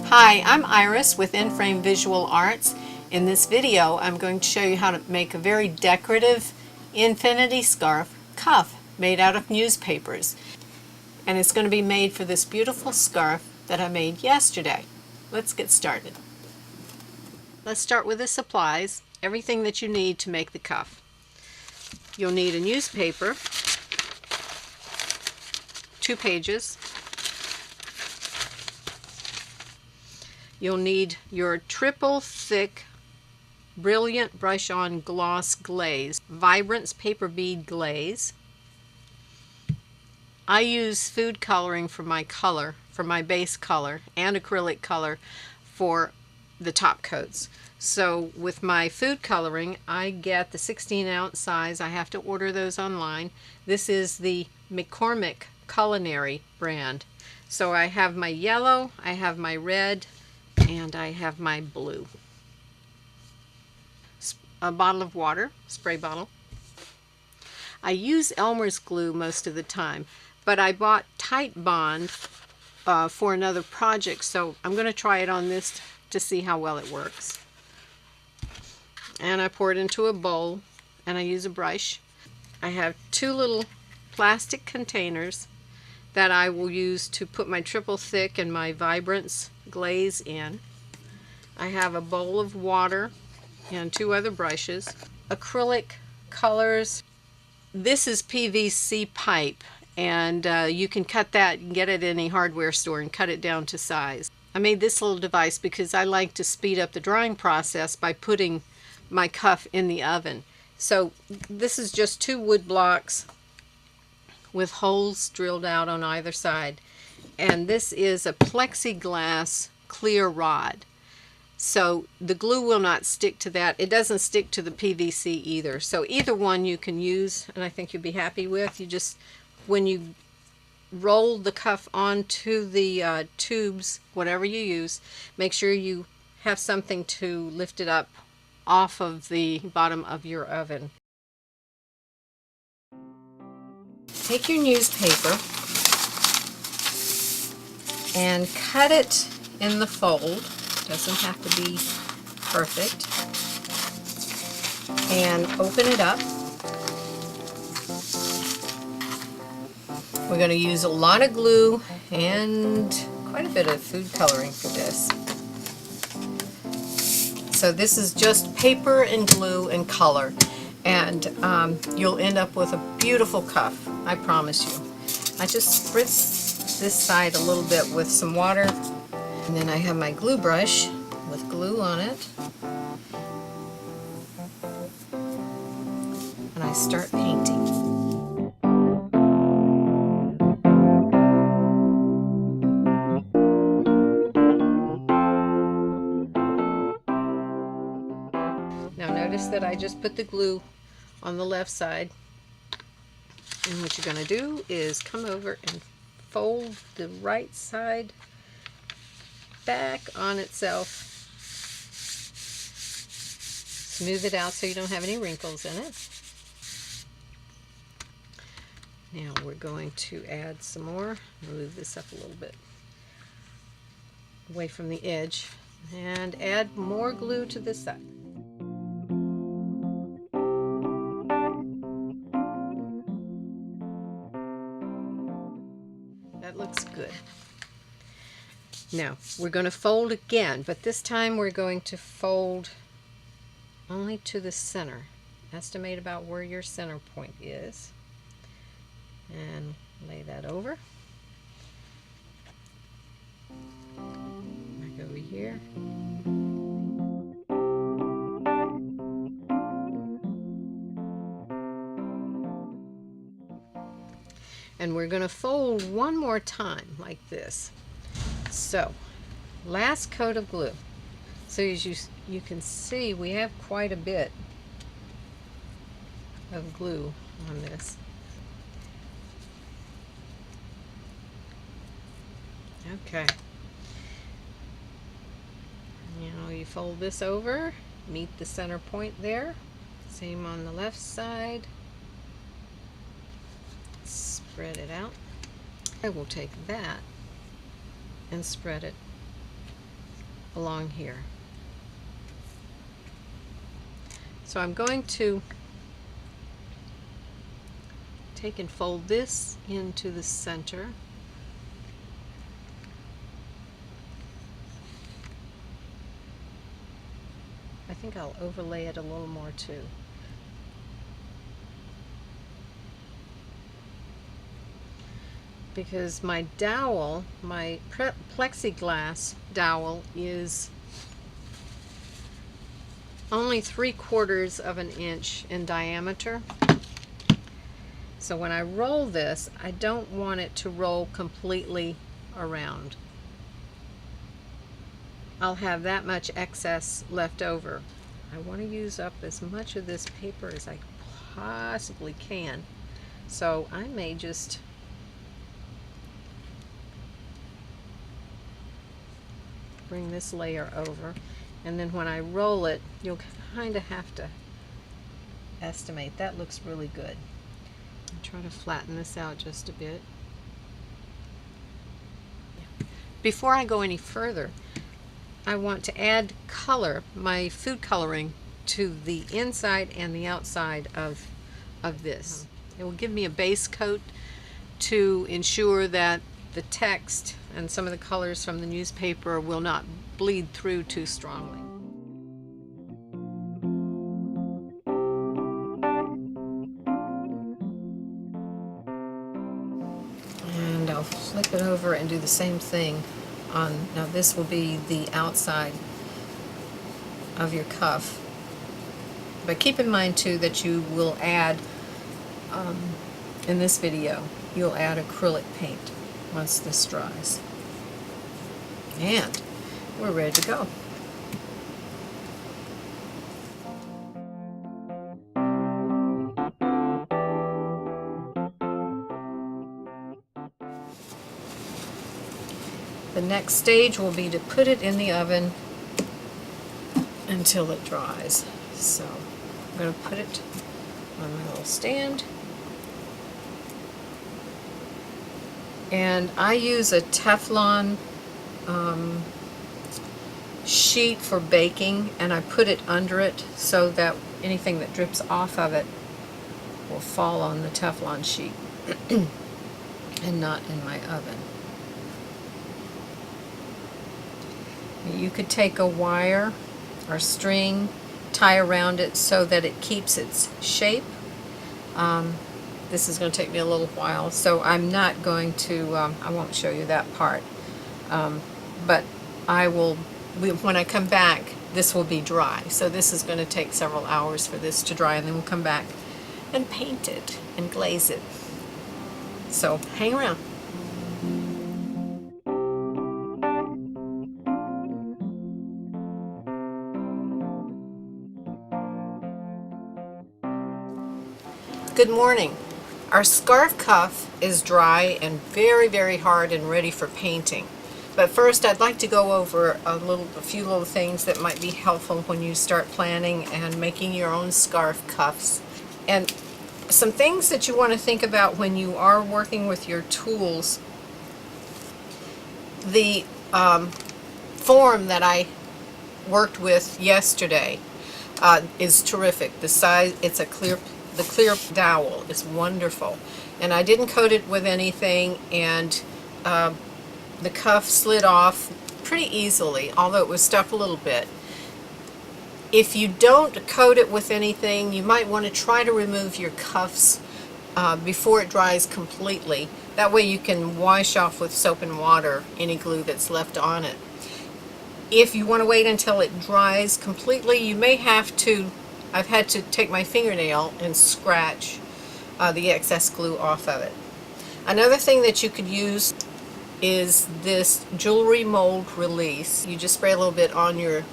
Hi, I'm Iris with In-Frame Visual Arts. In this video, I'm going to show you how to make a very decorative infinity scarf cuff made out of newspapers. And it's going to be made for this beautiful scarf that I made yesterday. Let's get started. Let's start with the supplies, everything that you need to make the cuff. You'll need a newspaper, 2 pages. You'll need your triple thick brilliant brush on gloss glaze, Vibrance paper bead glaze. I use food coloring for my color, for my base color, and acrylic color for the top coats. So with my food coloring, I get the 16-ounce size. I have to order those online. This is the McCormick Culinary brand. So I have my yellow, I have my red, and I have my blue. A bottle of water, spray bottle. I use Elmer's glue most of the time, but I bought Titebond for another project, so I'm going to try it on this to see how well it works. And I pour it into a bowl, and I use a brush. I have 2 little plastic containers that I will use to put my triple thick and my Vibrance glaze in. I have a bowl of water and 2 other brushes. Acrylic colors. This is PVC pipe, and you can cut that and get it in any hardware store and cut it down to size. I made this little device because I like to speed up the drying process by putting my cuff in the oven. So this is just 2 wood blocks with holes drilled out on either side, and this is a plexiglass clear rod, so the glue will not stick to that. It doesn't stick to the PVC either, so either one you can use, and I think you'll be happy with. You just, when you roll the cuff onto the tubes, whatever you use, make sure you have something to lift it up off of the bottom of your oven. Take your newspaper and cut it in the fold. Doesn't have to be perfect. And open it up. We're going to use a lot of glue and quite a bit of food coloring for this. So this is just paper and glue and color, and you'll end up with a beautiful cuff, I promise you. I just spritz this side a little bit with some water, and then I have my glue brush with glue on it, and I start painting. Now notice that I just put the glue on the left side, and what you're going to do is come over and fold the right side back on itself. Smooth it out so you don't have any wrinkles in it. Now we're going to add some more. Move this up a little bit away from the edge and add more glue to this side. That looks good. Now we're going to fold again, but this time we're going to fold only to the center. Estimate about where your center point is and lay that over. Back over here. And we're going to fold one more time like this. So, last coat of glue. So as you can see, we have quite a bit of glue on this. Okay. Now you fold this over, meet the center point there. Same on the left side. Spread it out. I will take that and spread it along here. So I'm going to take and fold this into the center. I think I'll overlay it a little more too. Because my dowel, my plexiglass dowel, is only 3/4 of an inch in diameter. So when I roll this, I don't want it to roll completely around. I'll have that much excess left over. I want to use up as much of this paper as I possibly can. So I may just bring this layer over, and then when I roll it, you'll kind of have to estimate. That looks really good. I'll try to flatten this out just a bit. Before I go any further, I want to add color, my food coloring, to the inside and the outside of this. It will give me a base coat to ensure that the text and some of the colors from the newspaper will not bleed through too strongly. And I'll flip it over and do the same thing on, now this will be the outside of your cuff. But keep in mind too that you will add, in this video, you'll add acrylic paint once this dries. And we're ready to go. The next stage will be to put it in the oven until it dries. So I'm going to put it on my little stand. And I use a Teflon sheet for baking, and I put it under it so that anything that drips off of it will fall on the Teflon sheet and not in my oven. You could take a wire or string, tie around it so that it keeps its shape. This is going to take me a little while, so I'm not going to, I won't show you that part. But I will, when I come back, this will be dry. So this is going to take several hours for this to dry, and then we'll come back and paint it and glaze it. So hang around. Good morning. Our scarf cuff is dry and very, very hard and ready for painting. But first I'd like to go over a few little things that might be helpful when you start planning and making your own scarf cuffs. And some things that you want to think about when you are working with your tools. The form that I worked with yesterday is terrific. The size, it's the clear dowel is wonderful, and I didn't coat it with anything, and the cuff slid off pretty easily, although it was stuck a little bit. If you don't coat it with anything, you might want to try to remove your cuffs before it dries completely. That way you can wash off with soap and water any glue that's left on it. If you want to wait until it dries completely, you may have to, I've had to take my fingernail and scratch the excess glue off of it. Another thing that you could use is this jewelry mold release. You just spray a little bit on your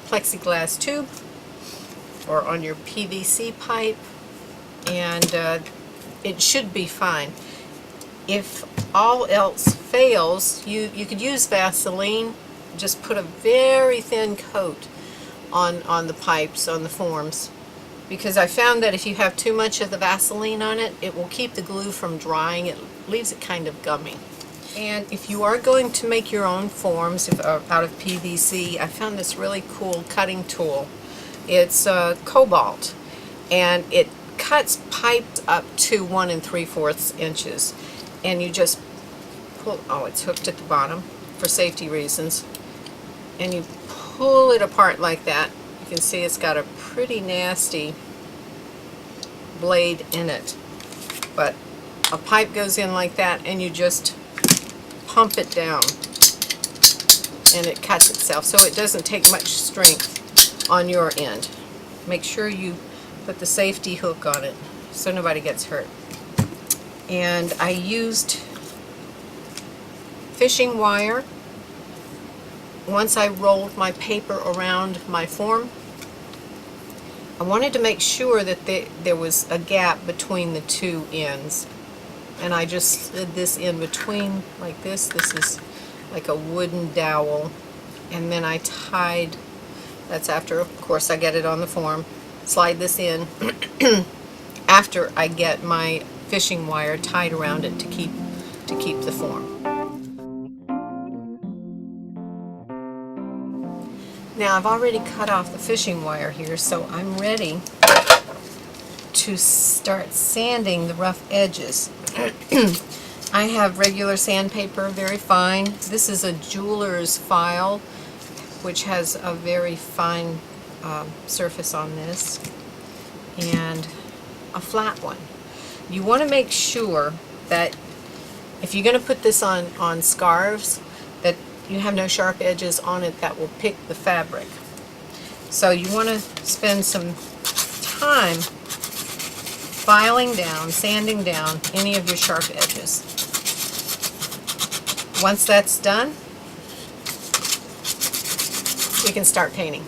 plexiglass tube or on your PVC pipe, and it should be fine. If all else fails, you could use Vaseline. Just put a very thin coat on the pipes, on the forms, because I found that if you have too much of the Vaseline on it, it will keep the glue from drying. It leaves it kind of gummy. And if you are going to make your own forms out of PVC, I found this really cool cutting tool. It's Cobalt, and it cuts pipes up to 1 3/4 inches. And you just pull, oh, it's hooked at the bottom for safety reasons. And you pull it apart like that. You can see it's got a pretty nasty blade in it. But a pipe goes in like that, and you just pump it down, and it cuts itself, so it doesn't take much strength on your end. Make sure you put the safety hook on it so nobody gets hurt. And I used fishing wire once I rolled my paper around my form. I wanted to make sure that there was a gap between the two ends, and I just slid this in between like this. This is like a wooden dowel, and then I tied, that's after of course I get it on the form, slide this in after I get my fishing wire tied around it to keep the form. Now I've already cut off the fishing wire here, so I'm ready to start sanding the rough edges. I have regular sandpaper, very fine. This is a jeweler's file, which has a very fine surface on this, and a flat one. You want to make sure that if you're going to put this on scarves, that you have no sharp edges on it that will pick the fabric. So you want to spend some time filing down, sanding down any of your sharp edges. Once that's done, you can start painting.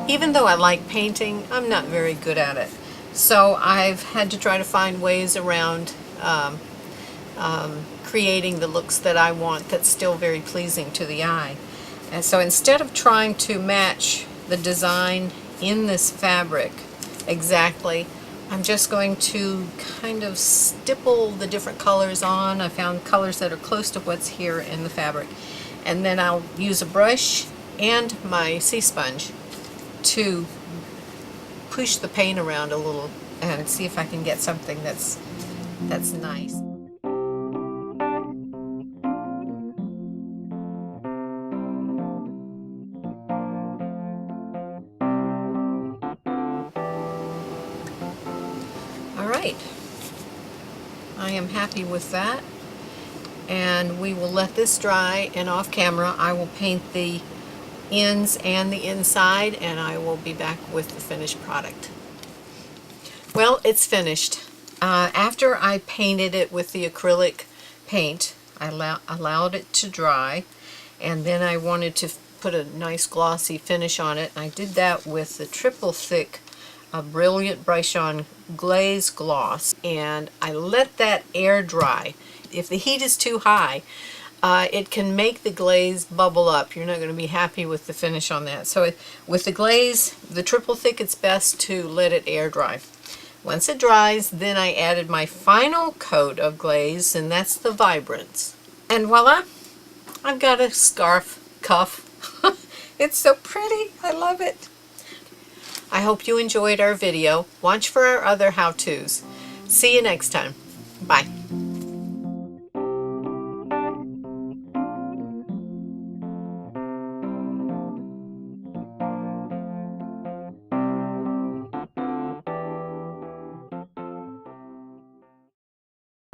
Even though I like painting, I'm not very good at it. So I've had to try to find ways around creating the looks that I want that's still very pleasing to the eye. And so instead of trying to match the design in this fabric exactly, I'm just going to kind of stipple the different colors on. I found colors that are close to what's here in the fabric. And then I'll use a brush and my sea sponge to push the paint around a little and see if I can get something that's nice. All right, I am happy with that, and we will let this dry, and off camera I will paint the ends and the inside, and I will be back with the finished product. Well, it's finished. After I painted it with the acrylic paint, I allowed it to dry, and then I wanted to put a nice glossy finish on it. I did that with the triple thick Brilliant Brush On Glaze gloss, and I let that air dry. If the heat is too high, it can make the glaze bubble up. You're not going to be happy with the finish on that. So with the glaze, the triple thick, it's best to let it air dry. Once it dries, then I added my final coat of glaze, and that's the Vibrance. And voila, I've got a scarf cuff. It's so pretty. I love it. I hope you enjoyed our video. Watch for our other how-tos. See you next time. Bye.